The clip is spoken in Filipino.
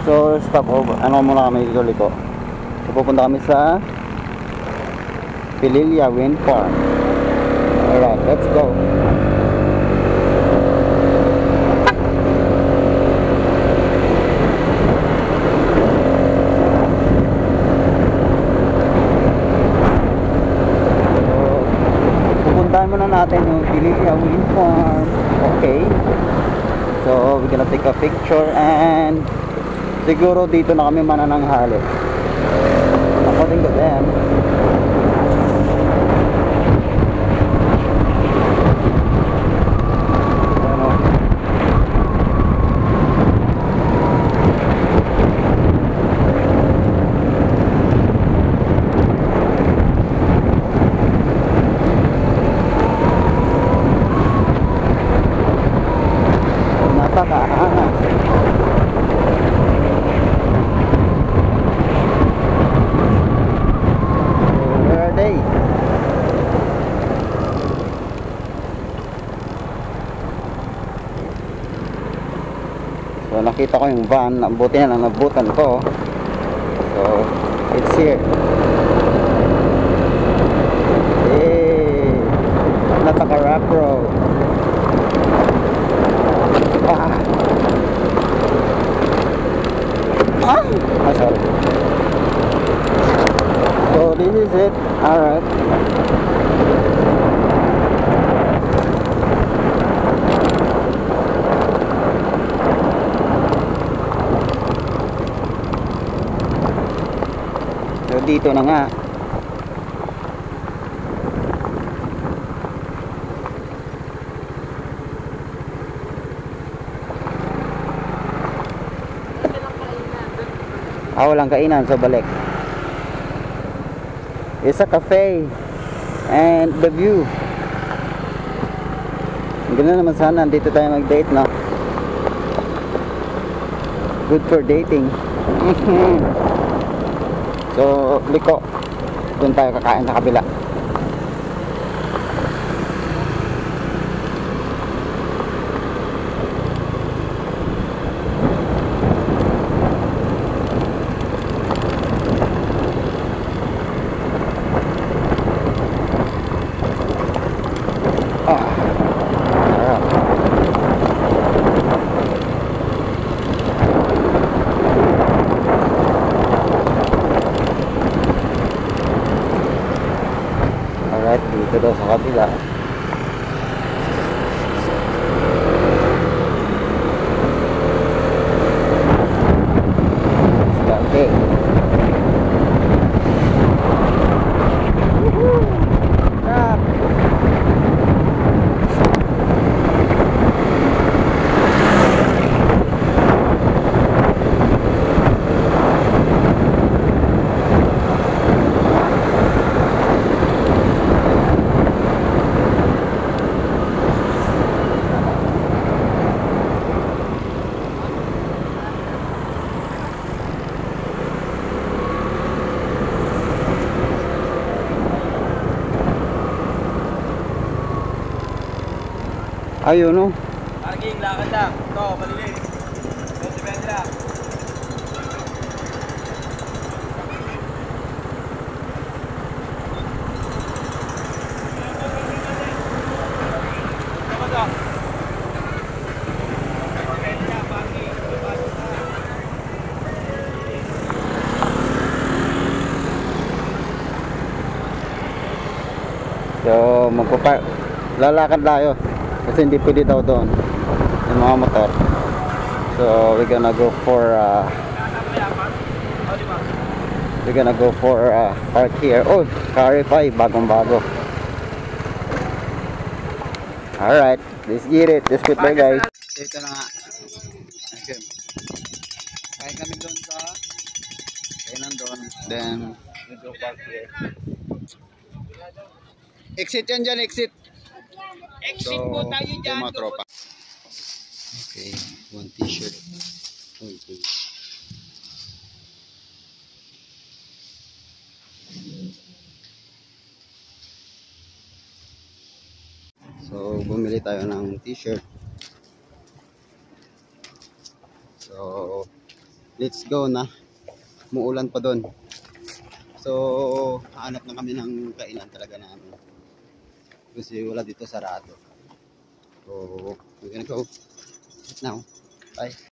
So stop over, ano muna kami dito liko. So pupunta kami sa Pililla Wind Farm. Alright, let's go. Muna natin yung Pililla Wind Farm. Okay, so we're gonna take a picture and siguro dito na kami manananghali according to them. So nakita ko yung van, buti na lang nabutan ko. So it's here. Hey, Nataka Road. Sorry. So this is it. Alright. So dito na nga. Walang kainan, so balik. It's a cafe and the view. Ganda naman sana, dito tayo mag-date, no? Good for dating. So, liko. Doon tayo kakain sa kabila. Dito daw sa kabila. Okay. Ayun, no? Parking, lakad lang. Ito, malinis. 20 lang. So, lalakad tayo. Kasi hindi pwede daw doon yung mga motor. So we're gonna go for park here. Oh, Carify, bagong bago. Alright, let's get it. Let's put there, guys. Ito na nga. Okay. Kaya kami doon sa kainan doon. Then we go park here. Exit yan dyan, exit. Exit po tayo dyan. Mga tropa. Okay, one t-shirt. Okay. So, bumili tayo ng t-shirt. So, let's go na. Muulan pa doon. So, hanap na kami ng kainan talaga namin. Kasi wala dito sarado. So, we're gonna go now. Bye.